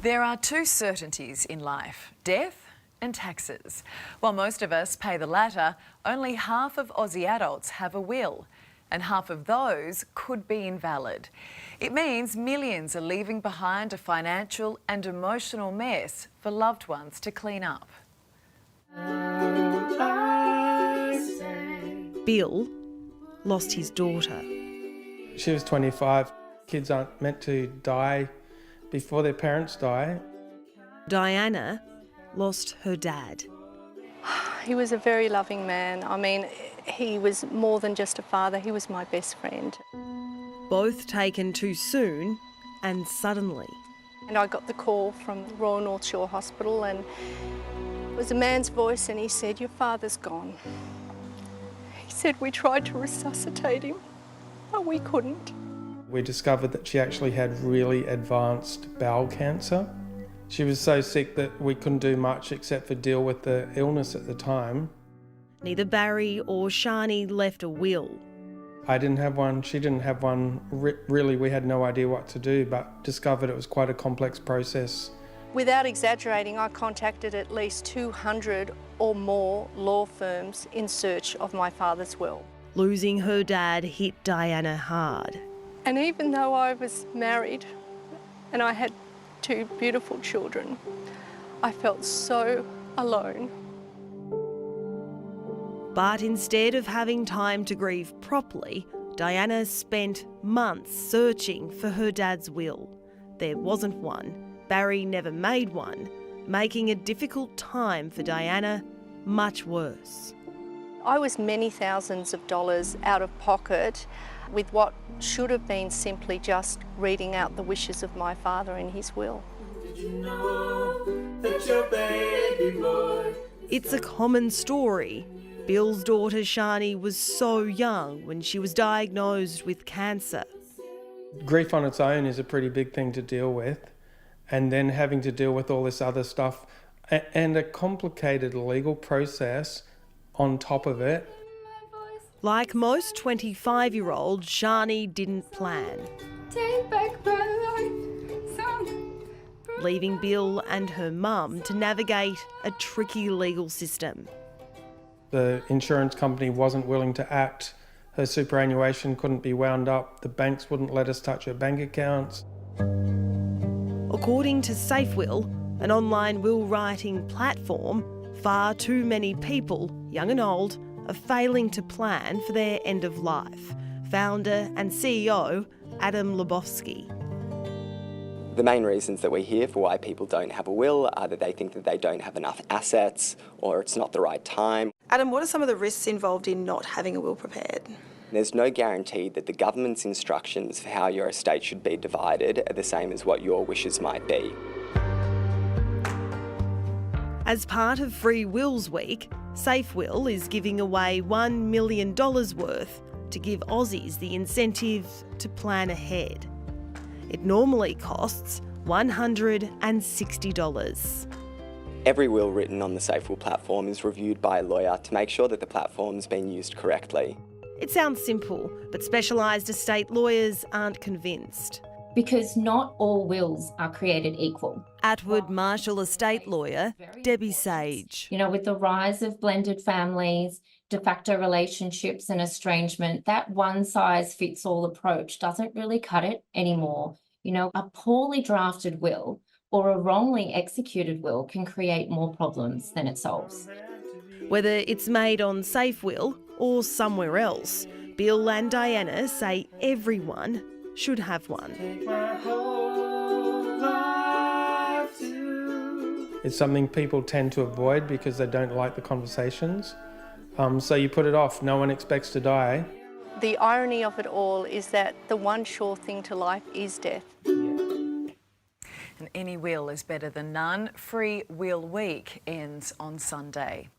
There are two certainties in life: death and taxes. While most of us pay the latter, only half of Aussie adults have a will, and half of those could be invalid. It means millions are leaving behind a financial and emotional mess for loved ones to clean up. Bill lost his daughter. She was 25. Kids aren't meant to die before their parents die. Diana lost her dad. He was a very loving man. I mean, he was more than just a father, he was my best friend. Both taken too soon and suddenly. And I got the call from Royal North Shore Hospital, and it was a man's voice, and he said, "Your father's gone." He said, "We tried to resuscitate him, but we couldn't." We discovered that she actually had really advanced bowel cancer. She was so sick that we couldn't do much except for deal with the illness at the time. Neither Barry or Shani left a will. I didn't have one, she didn't have one. Really, we had no idea what to do, but discovered it was quite a complex process. Without exaggerating, I contacted at least 200 or more law firms in search of my father's will. Losing her dad hit Diana hard. And even though I was married and I had 2 beautiful children, I felt so alone. But instead of having time to grieve properly, Diana spent months searching for her dad's will. There wasn't one. Barry never made one, making a difficult time for Diana much worse. I was many thousands of dollars out of pocket with what should have been simply just reading out the wishes of my father in his will. Did you know that your baby boy... It's a common story. Bill's daughter Shani was so young when she was diagnosed with cancer. Grief on its own is a pretty big thing to deal with, and then having to deal with all this other stuff and a complicated legal process on top of it. Like most 25-year-olds, Shani didn't plan. Take back my life, leaving Bill and her mum to navigate a tricky legal system. The insurance company wasn't willing to act. Her superannuation couldn't be wound up. The banks wouldn't let us touch her bank accounts. According to SafeWill, an online will writing platform, far too many people, young and old, are failing to plan for their end of life. Founder and CEO Adam Lebowski. The main reasons that we hear for why people don't have a will are that they think that they don't have enough assets or it's not the right time. Adam, what are some of the risks involved in not having a will prepared? There's no guarantee that the government's instructions for how your estate should be divided are the same as what your wishes might be. As part of Free Wills Week, SafeWill is giving away $1 million worth to give Aussies the incentive to plan ahead. It normally costs $160. Every will written on the SafeWill platform is reviewed by a lawyer to make sure that the platform's been used correctly. It sounds simple, but specialised estate lawyers aren't convinced. Because not all wills are created equal. Atwood Marshall estate lawyer Debbie Sage. You know, with the rise of blended families, de facto relationships and estrangement, that one-size-fits-all approach doesn't really cut it anymore. You know, a poorly drafted will or a wrongly executed will can create more problems than it solves. Whether it's made on SafeWill or somewhere else, Bill and Diana say everyone should have one. It's something people tend to avoid because they don't like the conversations. So you put it off. No one expects to die. The irony of it all is that the one sure thing to life is death. And any will is better than none. Free Will Week ends on Sunday.